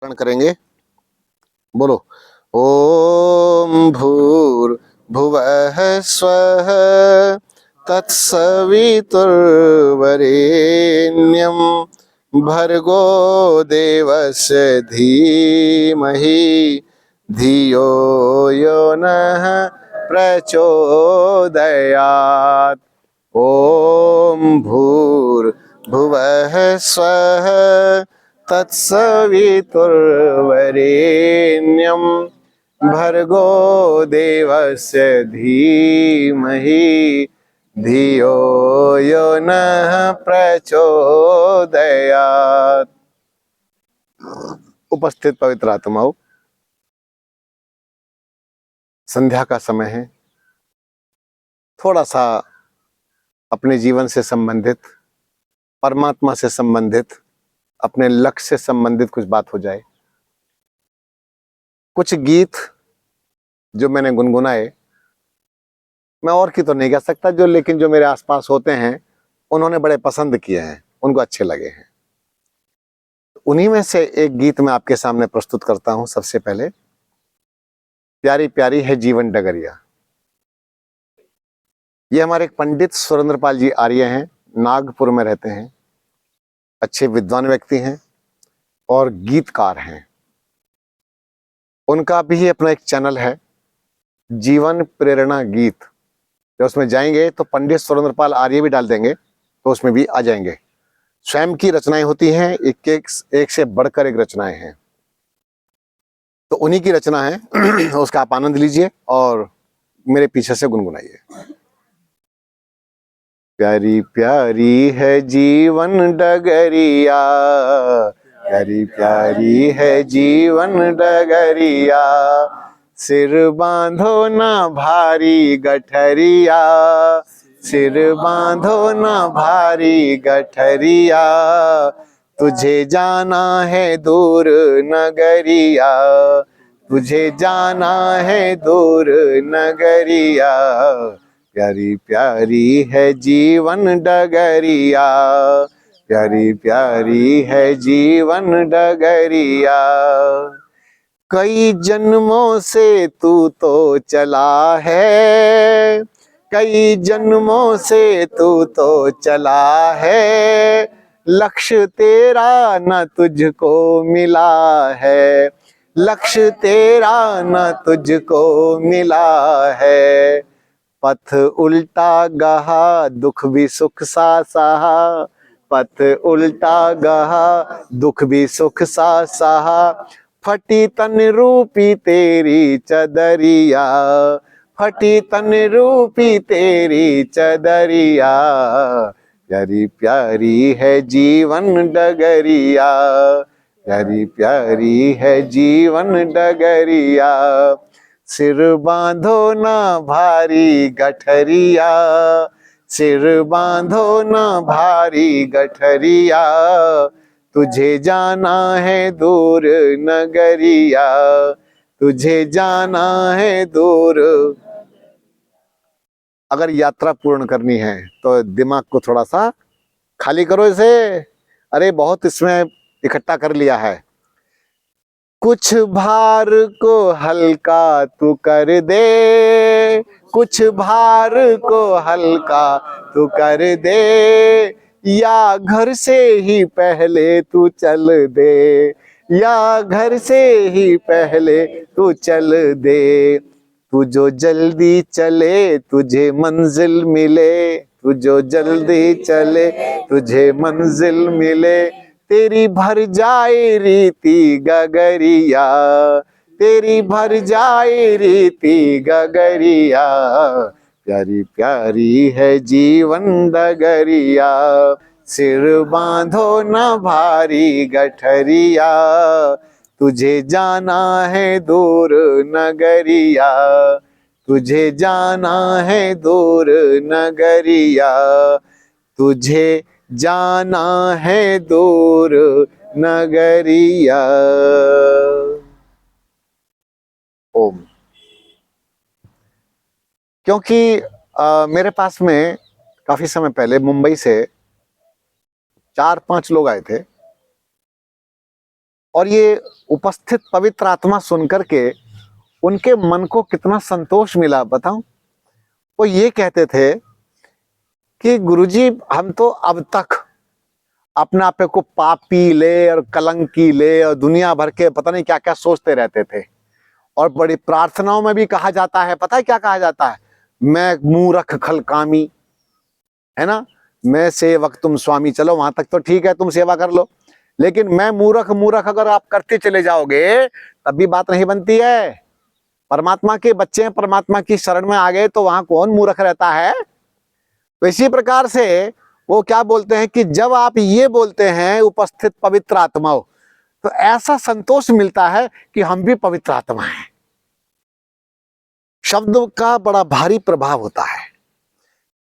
करेंगे। बोलो ओम भूर्भुवः स्वः तत्सवितुर्वरेण्यं भर्गो देवस्य धीमहि धियो यो नः प्रचोदयात्। ओम भूर्भुवः स्वः तत्सवितुर्वरेण्यं भर्गो देवस्य धीमहि धियो यो नः प्रचोदयात्। उपस्थित पवित्र आत्माओं, संध्या का समय है। थोड़ा सा अपने जीवन से संबंधित, परमात्मा से संबंधित, अपने लक्ष्य से संबंधित कुछ बात हो जाए। कुछ गीत जो मैंने गुनगुनाए, मैं और की तो नहीं कह सकता, लेकिन जो मेरे आसपास होते हैं उन्होंने बड़े पसंद किए हैं, उनको अच्छे लगे हैं। उन्हीं में से एक गीत मैं आपके सामने प्रस्तुत करता हूं। सबसे पहले, प्यारी प्यारी है जीवन डगरिया। ये हमारे एक पंडित सुरेंद्रपाल जी आर्य हैं, नागपुर में रहते हैं, अच्छे विद्वान व्यक्ति हैं और गीतकार हैं। उनका भी अपना एक चैनल है, जीवन प्रेरणा गीत। जब उसमें जाएंगे तो पंडित सुरेंद्रपाल आर्य भी डाल देंगे, तो उसमें भी आ जाएंगे। स्वयं की रचनाएं होती हैं, एक से बढ़कर एक रचनाएं हैं। तो उन्हीं की रचना है उसका आप आनंद लीजिए और मेरे पीछे से गुनगुनाइए। प्यारी प्यारी है जीवन डगरिया, प्यारी प्यारी है जीवन डगरिया, सिर बांधो ना भारी गठरिया, सिर बांधो ना भारी गठरिया, तुझे जाना है दूर नगरिया, तुझे जाना है दूर नगरिया, प्यारी प्यारी है जीवन डगरिया, प्यारी प्यारी है जीवन डगरिया, कई जन्मों से तू तो चला है, कई जन्मों से तू तो चला है, लक्ष्य तेरा न तुझको मिला है, लक्ष्य तेरा न तुझको मिला है, पथ उल्टा गहा दुख भी सुख सा सहा, पथ उल्टा गहा दुख भी सुख सा सहा, फटी तन रूपी तेरी चदरिया, फटी तन रूपी तेरी चदरिया, प्यारी प्यारी है जीवन डगरिया, प्यारी प्यारी है जीवन डगरिया, सिर बांधो ना भारी गठरिया, सिर बांधो ना भारी गठरिया, तुझे जाना है दूर नगरिया, तुझे जाना है दूर। अगर यात्रा पूर्ण करनी है तो दिमाग को थोड़ा सा खाली करो इसे। अरे बहुत इसमें इकट्ठा कर लिया है। कुछ भार को हल्का तू कर दे, कुछ भार को हल्का तू कर दे, या घर से ही पहले तू चल दे, या घर से ही पहले तू चल दे, तू जो जल्दी चले तुझे मंजिल मिले, तू जो जल्दी चले तुझे मंजिल मिले, तेरी भर जाए रीति गगरिया, तेरी भर जाए रीति गगरिया, प्यारी प्यारी है जीवन डगरिया, सिर बांधो ना भारी गठरिया, तुझे जाना है दूर नगरिया, तुझे जाना है दूर नगरिया, तुझे जाना है दूर नगरिया। ओम। क्योंकि मेरे पास में काफी समय पहले मुंबई से 4-5 लोग आए थे और ये उपस्थित पवित्र आत्मा सुनकर के उनके मन को कितना संतोष मिला बताऊं। वो ये कहते थे कि गुरुजी हम तो अब तक अपने आप को पापी ले और कलंकी ले और दुनिया भर के पता नहीं क्या क्या सोचते रहते थे। और बड़ी प्रार्थनाओं में भी कहा जाता है, पता है क्या कहा जाता है, मैं मूर्ख खलकामी, है ना, मैं सेवक तुम स्वामी। चलो वहां तक तो ठीक है, तुम सेवा कर लो, लेकिन मैं मूर्ख मूर्ख अगर आप करते चले जाओगे तब भी बात नहीं बनती है। परमात्मा के बच्चे हैं, परमात्मा की शरण में आ गए तो वहां कौन मूर्ख रहता है। तो इसी प्रकार से वो क्या बोलते हैं कि जब आप ये बोलते हैं उपस्थित पवित्र आत्माओं, तो ऐसा संतोष मिलता है कि हम भी पवित्र आत्मा हैं। शब्द का बड़ा भारी प्रभाव होता है।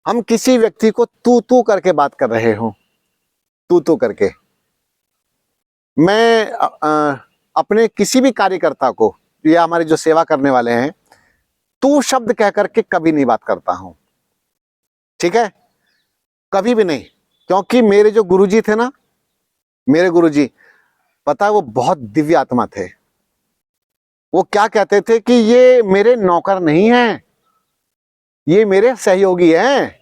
हम किसी व्यक्ति को तू करके बात कर रहे हो, तू करके, मैं अपने किसी भी कार्यकर्ता को या हमारे जो सेवा करने वाले हैं, तू शब्द कह करके कभी नहीं बात करता हूं, ठीक है, कभी भी नहीं। क्योंकि मेरे जो गुरुजी थे ना, मेरे गुरुजी, पता है वो बहुत दिव्य आत्मा थे। वो क्या कहते थे कि ये मेरे नौकर नहीं हैं, ये मेरे सहयोगी हैं।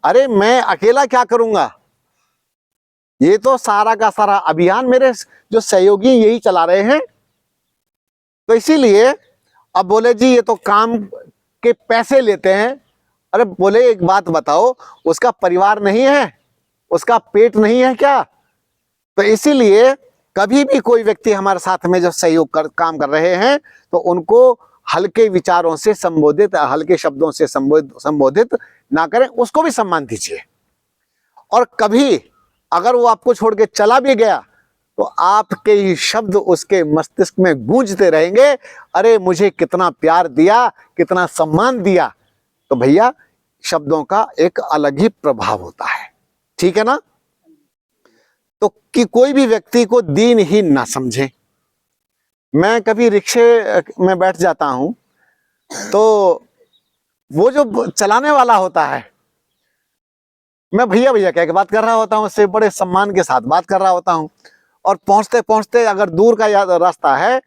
अरे मैं अकेला क्या करूंगा, ये तो सारा का सारा अभियान मेरे जो सहयोगी यही चला रहे हैं। तो इसीलिए अब बोले जी ये तो काम के पैसे लेते हैं। अरे बोले एक बात बताओ, उसका परिवार नहीं है, उसका पेट नहीं है क्या। तो इसीलिए कभी भी कोई व्यक्ति हमारे साथ में जब काम कर रहे हैं तो उनको हल्के विचारों से संबोधित, हल्के शब्दों से संबोधित ना करें, उसको भी सम्मान दीजिए। और कभी अगर वो आपको छोड़ के चला भी गया तो आपके ही शब्द उसके मस्तिष्क में गूंजते रहेंगे, अरे मुझे कितना प्यार दिया, कितना सम्मान दिया। तो भैया शब्दों का एक अलग ही प्रभाव होता है, ठीक है ना। तो कि कोई भी व्यक्ति को दीनहीन ना समझे। मैं कभी रिक्शे में बैठ जाता हूं तो वो जो चलाने वाला होता है, मैं भैया भैया कह के बात कर रहा होता हूं, उससे बड़े सम्मान के साथ बात कर रहा होता हूं। और पहुंचते पहुंचते अगर दूर का रास्ता है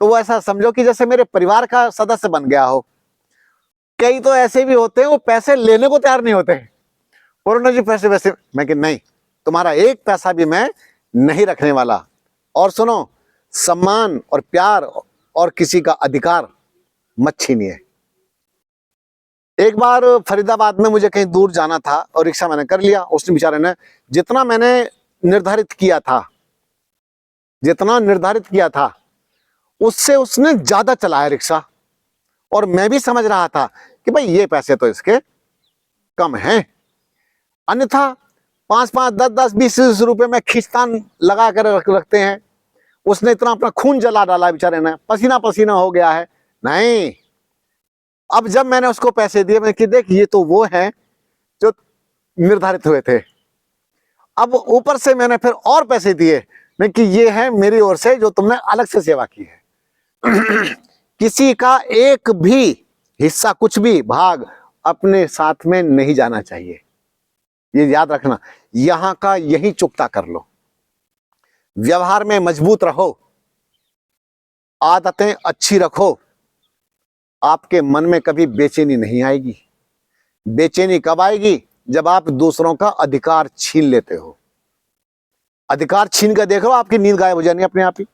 तो वो ऐसा समझो कि जैसे मेरे परिवार का सदस्य बन गया हो। कई तो ऐसे भी होते हैं वो पैसे लेने को तैयार नहीं होते, और जी पैसे वैसे, मैं कि नहीं, तुम्हारा एक पैसा भी मैं नहीं रखने वाला। और सुनो, सम्मान और प्यार और किसी का अधिकार मत छीनिए। एक बार फरीदाबाद में मुझे कहीं दूर जाना था और रिक्शा मैंने कर लिया। उसने बेचारे ने जितना मैंने निर्धारित किया था, जितना निर्धारित किया था उससे उसने ज्यादा चलाया रिक्शा। और मैं भी समझ रहा था कि भाई ये पैसे तो इसके कम हैं, अन्यथा 5-5, 10-10, 20-20 रुपए में खींचतान लगा कर रखते हैं। उसने इतना अपना खून जला डाला बेचारे ने, पसीना पसीना हो गया है। नहीं, अब जब मैंने उसको पैसे दिए, मैं कि देख ये तो वो है जो निर्धारित हुए थे। अब ऊपर से मैंने फिर और पैसे दिए, मैं कि ये है मेरी ओर से जो तुमने अलग से सेवा की है। किसी का एक भी हिस्सा, कुछ भी भाग अपने साथ में नहीं जाना चाहिए, ये याद रखना। यहां का यही चुकता कर लो, व्यवहार में मजबूत रहो, आदतें अच्छी रखो, आपके मन में कभी बेचैनी नहीं आएगी। बेचैनी कब आएगी, जब आप दूसरों का अधिकार छीन लेते हो। अधिकार छीन कर देखो, आपकी नींद गायब हो जानी अपने आप ही।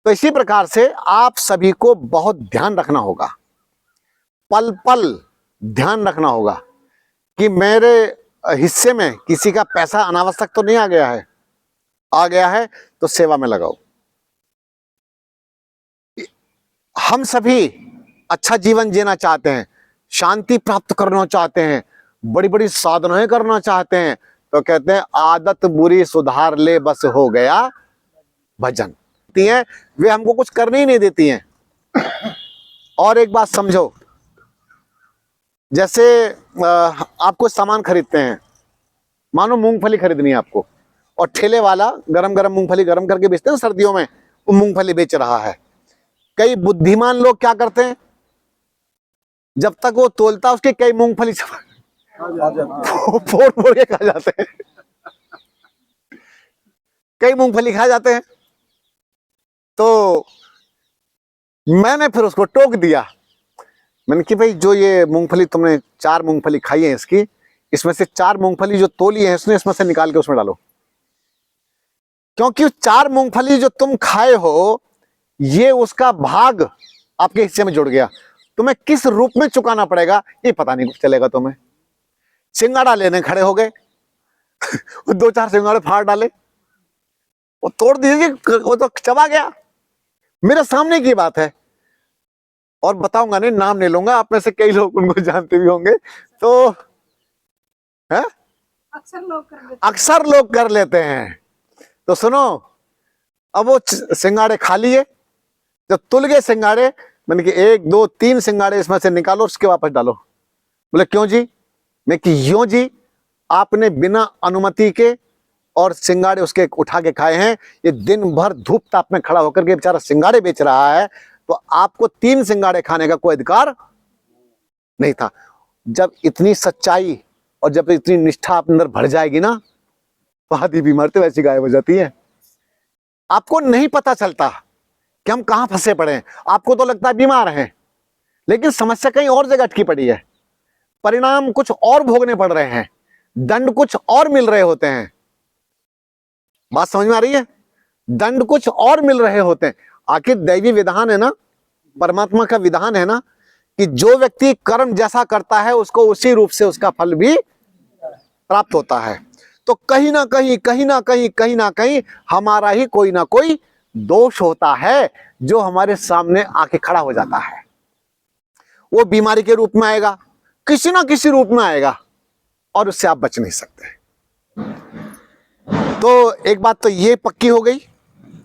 तो इसी प्रकार से आप सभी को बहुत ध्यान रखना होगा, पल पल ध्यान रखना होगा कि मेरे हिस्से में किसी का पैसा अनावश्यक तो नहीं आ गया है। आ गया है तो सेवा में लगाओ। हम सभी अच्छा जीवन जीना चाहते हैं, शांति प्राप्त करना चाहते हैं, बड़ी बड़ी साधनाएं करना चाहते हैं। तो कहते हैं आदत बुरी सुधार ले, बस हो गया भजन। वे हमको कुछ करने ही नहीं देती हैं। और एक बात समझो, जैसे आप कुछ सामान खरीदते हैं, मानो मूंगफली खरीदनी है आपको, और ठेले वाला गरम गरम मूंगफली गरम करके बेचते हैं सर्दियों में, वो मूंगफली बेच रहा है। कई बुद्धिमान लोग क्या करते हैं, जब तक वो तोलता उसके कई मूंगफली फोड़ फोड़ के खा जाते हैं, कई मूंगफली खा जाते हैं। तो मैंने फिर उसको टोक दिया। मैंने कि भाई जो ये मूंगफली तुमने 4 मूंगफली खाई है इसकी, इसमें से 4 मूंगफली जो तोली है इसने, इसमें से निकाल के उसमें डालो, क्योंकि 4 मूंगफली जो तुम खाए हो ये उसका भाग आपके हिस्से में जुड़ गया। तुम्हें किस रूप में चुकाना पड़ेगा ये पता नहीं चलेगा तुम्हें। सिंगाड़ा लेने खड़े हो गए, 2-4 सिंगाड़े फाड़ डाले, वो तोड़ दीजिए, वो तो चबा गया। मेरे सामने की बात है, और बताऊंगा नहीं, नाम नहीं लूंगा, आप में से कई लोग उनको जानते भी होंगे। तो है अक्सर लोग कर लेते हैं। तो सुनो, अब वो सिंगाड़े खा लिए, जब तुल गए सिंगाड़े, मैंने कि 1 2 3 सिंगाड़े इसमें से निकालो, उसके वापस डालो। बोले क्यों जी? मैं कि यूं जी, आपने बिना अनुमति के और सिंगाड़े उसके उठा के खाए हैं। ये दिन भर धूप ताप में खड़ा होकर के बेचारा सिंगाड़े बेच रहा है, तो आपको 3 सिंगाड़े खाने का कोई अधिकार नहीं था। जब इतनी सच्चाई और जब इतनी निष्ठा आप अंदर भर जाएगी ना, तो आधी बीमारी तो वैसी गायब हो जाती है। आपको नहीं पता चलता कि हम कहां फंसे पड़े हैं। आपको तो लगता है बीमार हैं, लेकिन समस्या कहीं और जगह अटकी पड़ी है। परिणाम कुछ और भोगने पड़ रहे हैं, दंड कुछ और मिल रहे होते हैं। बात समझ में आ रही है? दंड कुछ और मिल रहे होते हैं। आखिर दैवी विधान है ना, परमात्मा का विधान है ना, कि जो व्यक्ति कर्म जैसा करता है उसको उसी रूप से उसका फल भी प्राप्त होता है। तो कहीं ना कहीं कहीं ना कहीं कहीं ना कहीं हमारा ही कोई ना कोई दोष होता है जो हमारे सामने आके खड़ा हो जाता है। वो बीमारी के रूप में आएगा, किसी ना किसी रूप में आएगा, और उससे आप बच नहीं सकते। तो एक बात तो ये पक्की हो गई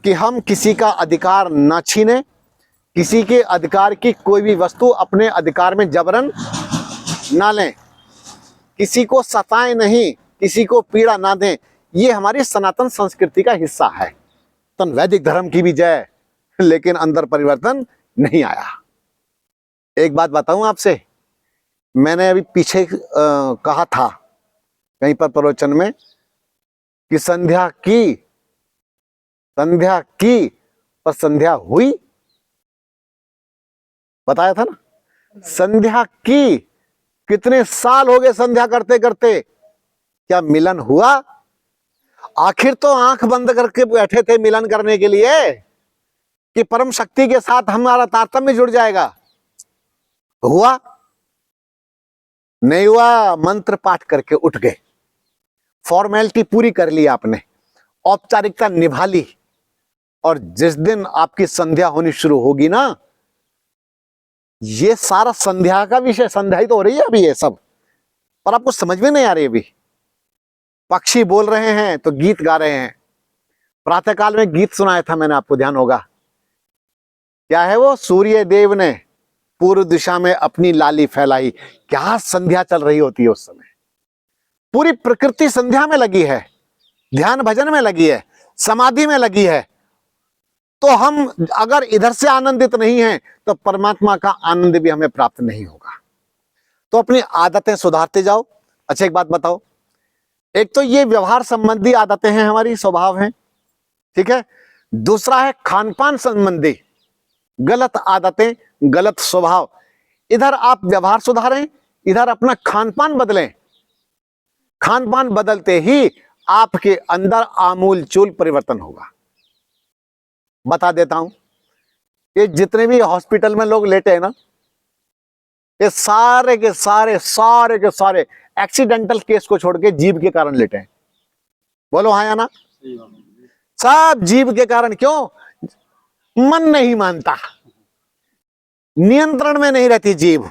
कि हम किसी का अधिकार ना छीने, किसी के अधिकार की कोई भी वस्तु अपने अधिकार में जबरन ना लें, किसी को सताएं नहीं, किसी को पीड़ा ना दें। ये हमारी सनातन संस्कृति का हिस्सा है। तो वैदिक धर्म की भी जय, लेकिन अंदर परिवर्तन नहीं आया। एक बात बताऊं आपसे, मैंने अभी पीछे कहा था कहीं पर प्रवचन में कि संध्या की पर संध्या हुई, बताया था ना। संध्या की, कितने साल हो गए संध्या करते करते, क्या मिलन हुआ? आखिर तो आंख बंद करके बैठे थे मिलन करने के लिए कि परम शक्ति के साथ हमारा तारतम्य जुड़ जाएगा। हुआ? नहीं हुआ। मंत्र पाठ करके उठ गए, फॉर्मेलिटी पूरी कर ली आपने, औपचारिकता निभा ली, और जिस दिन आपकी संध्या होनी शुरू होगी ना, ये सारा संध्या का विषय, संध्या ही तो हो रही है अभी ये सब, पर आपको समझ में नहीं आ रही। अभी पक्षी बोल रहे हैं तो गीत गा रहे हैं। प्रातःकाल में गीत सुनाया था मैंने, आपको ध्यान होगा। क्या है वो? सूर्य देव ने पूर्व दिशा में अपनी लाली फैलाई। क्या संध्या चल रही होती है उस समय। पूरी प्रकृति संध्या में लगी है, ध्यान भजन में लगी है, समाधि में लगी है। तो हम अगर इधर से आनंदित नहीं हैं तो परमात्मा का आनंद भी हमें प्राप्त नहीं होगा। तो अपनी आदतें सुधारते जाओ। अच्छा एक बात बताओ, एक तो ये व्यवहार संबंधी आदतें हैं, हमारी स्वभाव हैं, ठीक है। दूसरा है खान पान संबंधी गलत आदतें, गलत स्वभाव। इधर आप व्यवहार सुधारें, इधर अपना खान पान बदलें। खान पान बदलते ही आपके अंदर आमूल चूल परिवर्तन होगा। बता देता हूं, ये जितने भी हॉस्पिटल में लोग लेटे हैं ना, ये सारे के सारे एक्सीडेंटल केस को छोड़ के जीभ के कारण लेटे हैं। बोलो हाँ या ना? सब जीभ के कारण। क्यों? मन नहीं मानता, नियंत्रण में नहीं रहती जीभ।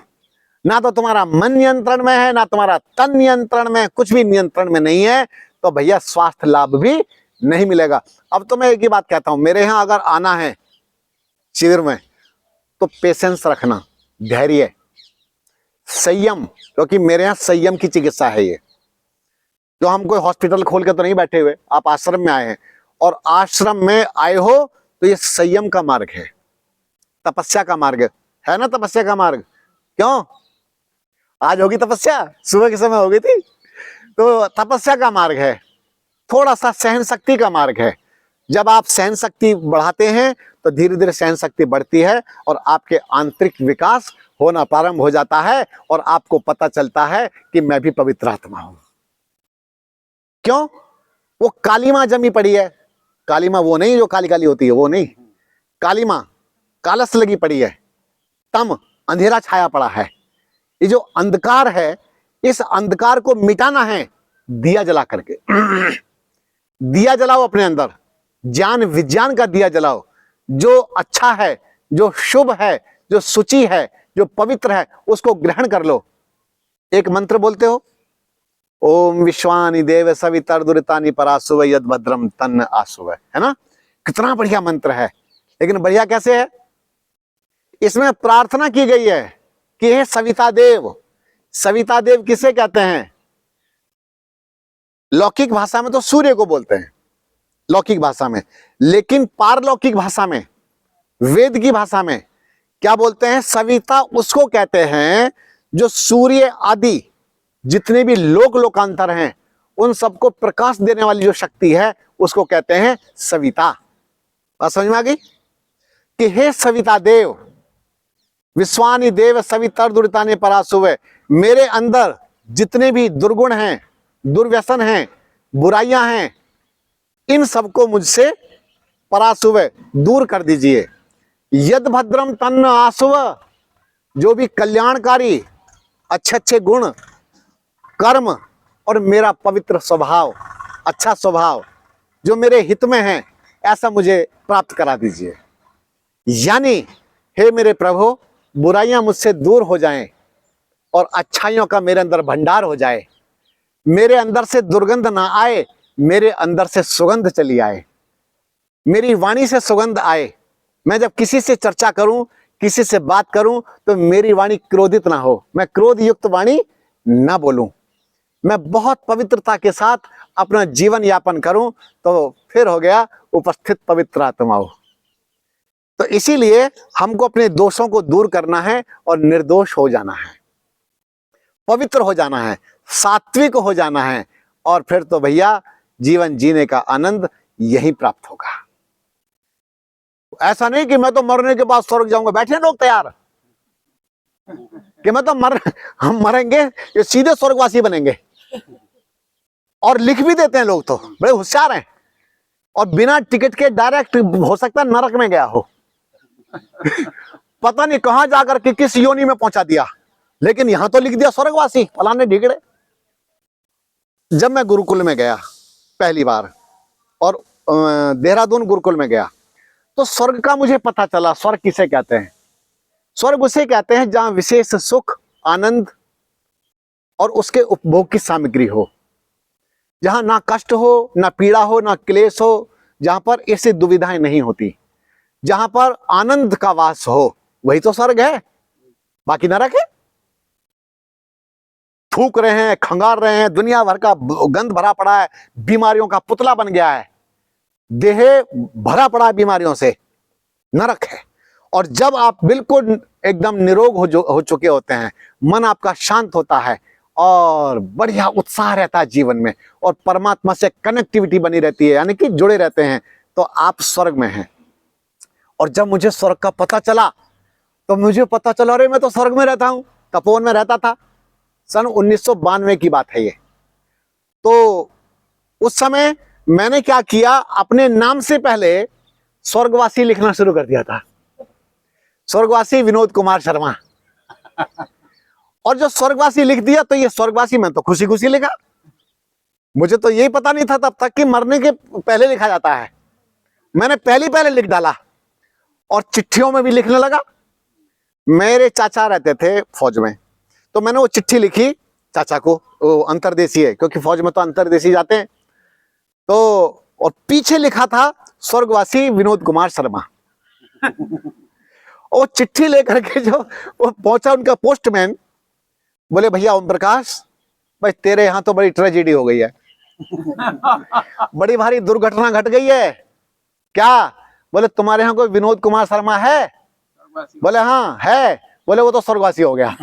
ना तो तुम्हारा मन नियंत्रण में है, ना तुम्हारा तन नियंत्रण में, कुछ भी नियंत्रण में नहीं है, तो भैया स्वास्थ्य लाभ भी नहीं मिलेगा। अब तो मैं एक ही बात कहता हूं, मेरे यहां अगर आना है शिविर में, तो पेशेंस रखना, धैर्य, संयम, क्योंकि मेरे यहां संयम की चिकित्सा है। ये जो हम कोई हॉस्पिटल खोल के तो नहीं बैठे हुए, आप आश्रम में आए हैं, और आश्रम में आए हो तो ये संयम का मार्ग है, तपस्या का मार्ग है ना। तपस्या का मार्ग क्यों? आज होगी तपस्या, सुबह के समय हो गई थी। तो तपस्या का मार्ग है, थोड़ा सा सहन शक्ति का मार्ग है। जब आप सहन शक्ति बढ़ाते हैं तो धीरे धीरे सहन शक्ति बढ़ती है और आपके आंतरिक विकास होना प्रारंभ हो जाता है और आपको पता चलता है कि मैं भी पवित्र आत्मा हूं। क्यों? वो काली मां जमी पड़ी है। काली मां वो नहीं जो काली काली होती है, वो नहीं। काली मां कालस लगी पड़ी है, तम अंधेरा छाया पड़ा है। ये जो अंधकार है, इस अंधकार को मिटाना है दिया जला करके। दिया जलाओ अपने अंदर, ज्ञान विज्ञान का दिया जलाओ। जो अच्छा है, जो शुभ है, जो शुचि है, जो पवित्र है, उसको ग्रहण कर लो। एक मंत्र बोलते हो, ओम विश्वानि देव सवितर्दुरितानि परासुव यद भद्रम तन्न आसुव, है ना? कितना बढ़िया मंत्र है। लेकिन बढ़िया कैसे है? इसमें प्रार्थना की गई है कि हे सविता देव। सविता देव किसे कहते हैं? लौकिक भाषा में तो सूर्य को बोलते हैं, लौकिक भाषा में। लेकिन पारलौकिक भाषा में, वेद की भाषा में क्या बोलते हैं? सविता उसको कहते हैं जो सूर्य आदि जितने भी लोकांतर हैं उन सबको प्रकाश देने वाली जो शक्ति है उसको कहते हैं सविता। बात समझ में आ गई? कि हे सविता देव, विश्वानि देव सवितर्दुरितानि परासुव, मेरे अंदर जितने भी दुर्गुण हैं, दुर्व्यसन हैं, बुराइयां हैं, इन सबको मुझसे परासुव दूर कर दीजिए। यद भद्रम तन्न आसुव, जो भी कल्याणकारी अच्छे अच्छे गुण, कर्म और मेरा पवित्र स्वभाव, अच्छा स्वभाव जो मेरे हित में है, ऐसा मुझे प्राप्त करा दीजिए। यानी हे मेरे प्रभु, बुराइयां मुझसे दूर हो जाएं और अच्छाइयों का मेरे अंदर भंडार हो जाए। मेरे अंदर से दुर्गंध ना आए, मेरे अंदर से सुगंध चली आए, मेरी वाणी से सुगंध आए। मैं जब किसी से चर्चा करूं, किसी से बात करूं, तो मेरी वाणी क्रोधित ना हो, मैं क्रोध युक्त वाणी ना बोलूं, मैं बहुत पवित्रता के साथ अपना जीवन यापन करूं, तो फिर हो गया उपस्थित पवित्र आत्माओं। तो इसीलिए हमको अपने दोषों को दूर करना है और निर्दोष हो जाना है, पवित्र हो जाना है, सात्विक हो जाना है, और फिर तो भैया जीवन जीने का आनंद यही प्राप्त होगा। ऐसा नहीं कि मैं तो मरने के बाद स्वर्ग जाऊंगा। बैठे लोग तैयार कि मैं तो हम मरेंगे, ये सीधे स्वर्गवासी बनेंगे। और लिख भी देते हैं लोग, तो बड़े होशियार हैं, और बिना टिकट के डायरेक्ट हो सकता है नरक में गया हो। पता नहीं कहां जाकर के किस योनि में पहुंचा दिया, लेकिन यहां तो लिख दिया स्वर्गवासी फलाने ढिगड़े। जब मैं गुरुकुल में गया पहली बार, और देहरादून गुरुकुल में गया, तो स्वर्ग का मुझे पता चला। स्वर्ग किसे कहते हैं? स्वर्ग उसे कहते हैं जहां विशेष सुख, आनंद और उसके उपभोग की सामग्री हो, जहां ना कष्ट हो, ना पीड़ा हो, ना क्लेश हो, जहां पर ऐसी दुविधाएं नहीं होती, जहां पर आनंद का वास हो, वही तो स्वर्ग है। बाकी नरक है। थूक रहे हैं, खंगार रहे हैं, दुनिया भर का गंध भरा पड़ा है, बीमारियों का पुतला बन गया है, देह भरा पड़ा है बीमारियों से, नरक है। और जब आप बिल्कुल एकदम निरोग हो चुके होते हैं, मन आपका शांत होता है और बढ़िया उत्साह रहता है जीवन में, और परमात्मा से कनेक्टिविटी बनी रहती है, यानी कि जुड़े रहते हैं, तो आप स्वर्ग में हैं। और जब मुझे स्वर्ग का पता चला, तो मुझे पता चला, अरे मैं तो स्वर्ग में रहता हूं। तपोवन में रहता था, सन 1992 की बात है ये। तो उस समय मैंने क्या किया, अपने नाम से पहले स्वर्गवासी लिखना शुरू कर दिया था, स्वर्गवासी विनोद कुमार शर्मा। और जो स्वर्गवासी लिख दिया, तो ये स्वर्गवासी मैं तो खुशी खुशी लिखा। मुझे तो यही पता नहीं था तब तक कि मरने के पहले लिखा जाता है। मैंने पहले लिख डाला और चिट्ठियों में भी लिखने लगा। मेरे चाचा रहते थे फौज में, तो मैंने वो चिट्ठी लिखी चाचा को, वो अंतरदेशी है, क्योंकि फौज में तो अंतरदेशी जाते हैं। तो और पीछे लिखा था स्वर्गवासी विनोद कुमार शर्मा। और चिट्ठी लेकर के जो वो पहुंचा, उनका पोस्टमैन बोले, भैया ओम प्रकाश भाई, तेरे यहां तो बड़ी ट्रेजेडी हो गई है, बड़ी भारी दुर्घटना घट गई है। क्या? बोले तुम्हारे यहाँ कोई विनोद कुमार शर्मा है? बोले हाँ है। बोले वो तो स्वर्गवासी हो गया।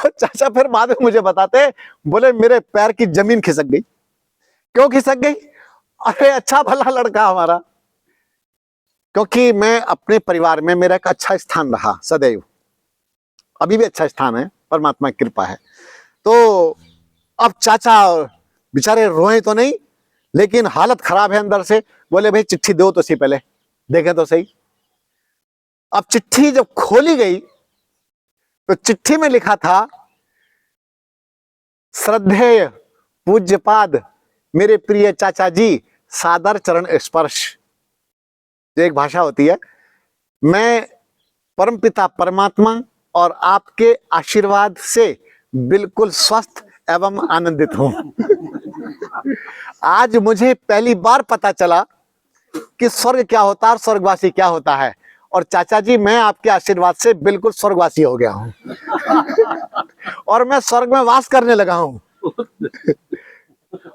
चाचा फिर बाद में मुझे बताते, बोले मेरे पैर की जमीन खिसक गई। क्यों खिसक गई? अरे अच्छा भला लड़का हमारा, क्योंकि मैं अपने परिवार में मेरा एक अच्छा स्थान रहा सदैव, अभी भी अच्छा स्थान है, परमात्मा की कृपा है। तो अब चाचा बेचारे रोए तो नहीं, लेकिन हालत खराब है अंदर से। बोले भाई चिट्ठी दो तो सही, पहले देखे तो सही। अब चिट्ठी जब खोली गई तो चिट्ठी में लिखा था, श्रद्धेय पूज्यपाद मेरे प्रिय चाचा जी, सादर चरण स्पर्श। जो एक भाषा होती है, मैं परमपिता परमात्मा और आपके आशीर्वाद से बिल्कुल स्वस्थ एवं आनंदित हूं। आज मुझे पहली बार पता चला कि स्वर्ग क्या होता है और स्वर्गवासी क्या होता है। और चाचा जी मैं आपके आशीर्वाद से बिल्कुल स्वर्गवासी हो गया हूं और मैं स्वर्ग में वास करने लगा हूं।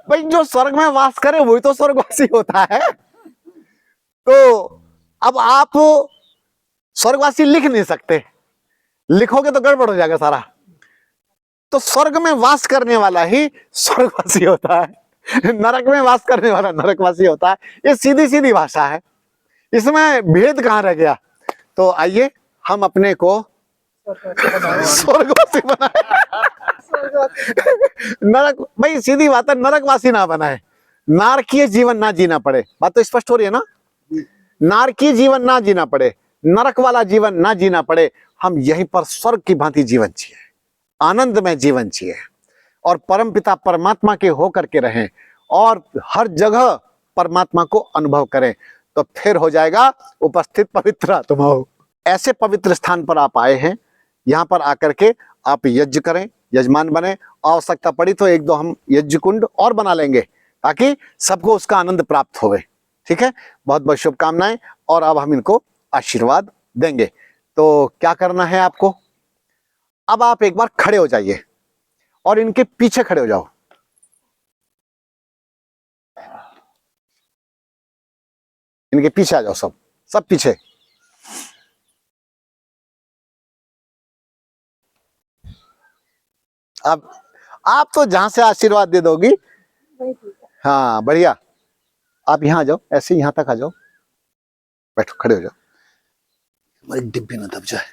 भाई जो स्वर्ग में वास करे वही तो स्वर्गवासी होता है। तो अब आप स्वर्गवासी लिख नहीं सकते, लिखोगे तो गड़बड़ हो जाएगा सारा। तो स्वर्ग में वास करने वाला ही स्वर्गवासी होता है, नरक में वास करने वाला नरकवासी होता है। ये सीधी सीधी भाषा है, इसमें भेद कहां रह गया। तो आइए हम अपने को स्वर्गवासी बनाए। नरक, भाई सीधी बात है, नरकवासी ना बनाए, नारकीय जीवन ना जीना पड़े। बात तो स्पष्ट हो रही है ना, नारकीय जीवन ना जीना पड़े, नरक वाला जीवन ना जीना पड़े। हम यहीं पर स्वर्ग की भांति जीवन जिए, आनंद में जीवन जिए और परमपिता परमात्मा के होकर के रहें और हर जगह परमात्मा को अनुभव करें। तो फिर हो जाएगा उपस्थित पवित्र आत्मा हो। ऐसे पवित्र स्थान पर आप आए हैं, यहाँ पर आकर के आप यज्ञ करें, यजमान बने। आवश्यकता पड़ी तो एक दो हम यज्ञ कुंड और बना लेंगे ताकि सबको उसका आनंद प्राप्त होवे। ठीक है, बहुत बहुत शुभकामनाएं। और अब हम इनको आशीर्वाद देंगे। तो क्या करना है आपको, अब आप एक बार खड़े हो जाइए और इनके पीछे खड़े हो जाओ। इनके पीछे आ जाओ, सब सब पीछे। अब आप तो जहां से आशीर्वाद दे दोगी, हाँ बढ़िया। आप यहाँ आ जाओ, ऐसे यहाँ तक आ जाओ, बैठो, खड़े हो जाओ, हमारी डिब्बी ना दब जाए।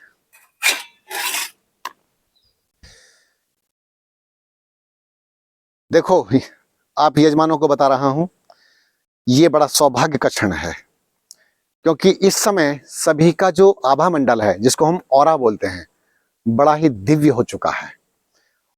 देखो, आप यजमानों को बता रहा हूं, ये बड़ा सौभाग्य का क्षण है, क्योंकि इस समय सभी का जो आभा मंडल है, जिसको हम ऑरा बोलते हैं, बड़ा ही दिव्य हो चुका है।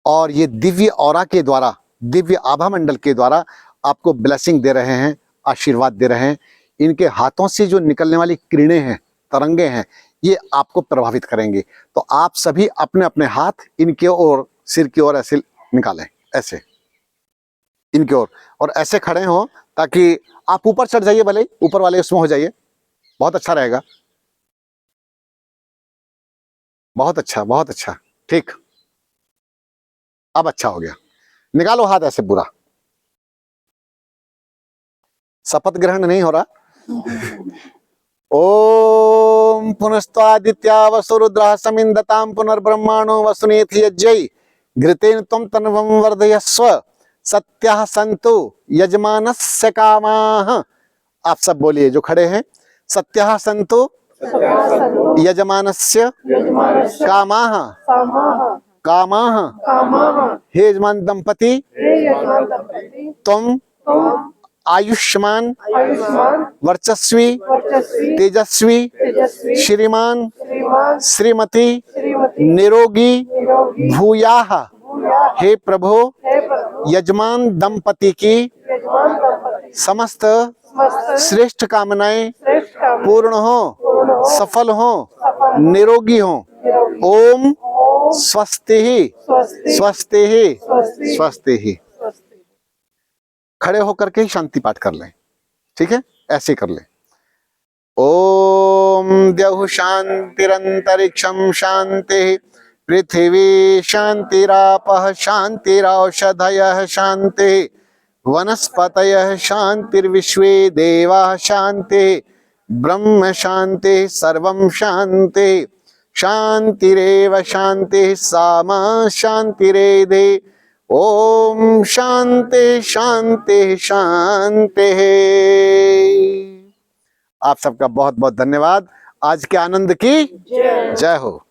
और ये दिव्य ऑरा के द्वारा, दिव्य आभा मंडल के द्वारा आपको ब्लेसिंग दे रहे हैं, आशीर्वाद दे रहे हैं। इनके हाथों से जो निकलने वाली किरणें हैं, तरंगे हैं, ये आपको प्रभावित करेंगे। तो आप सभी अपने अपने हाथ इनके ओर, सिर की ओर ऐसे निकालें, ऐसे इनकी ओर, और ऐसे खड़े हो ताकि आप ऊपर चढ़ जाइए, भले ऊपर वाले उसमें हो जाइए, बहुत अच्छा रहेगा। बहुत अच्छा, बहुत अच्छा, ठीक। अब अच्छा हो गया, निकालो हाथ ऐसे पूरा। शपथ ग्रहण नहीं हो रहा। ओम पुनस्त्वादित्या वसुरुद्रः समिंदताम पुनर्ब्रह्माणो वसुनेति यज्ञै घृतेन त्वं तन्वं वर्धयस्व सत्याः सन्तु यजमानस्य कामाः। आप सब बोलिए जो खड़े हैं, सत्याः सन्तु यजमानस्य कामाः कामाः। हे यजमान दंपति, तुम आयुष्मान वर्चस्वी तेजस्वी श्रीमान श्रीमती निरोगी भूयाः। हे प्रभु, यजमान दंपति की समस्त श्रेष्ठ कामनाएं पूर्ण हो, सफल हो, निरोगी हो। ओम स्वस्ति ही स्वस्ति ही स्वस्ति ही। खड़े होकर के ही शांति पाठ कर लें, ठीक है, ऐसे कर लें। ओम द्यौः शांतिरंतरिक्षं शांति, पृथिवी शांतिरापः शांतिरौषधयः शांति, वनस्पतयः शांतिर्विश्वे देवाः शांति, ब्रह्म शांति सर्वं शांति, शांतिरेव शांति सामा शांतिरेधि। ओम शांति शांति शांति। आप सबका बहुत बहुत धन्यवाद। आज के आनंद की जय हो।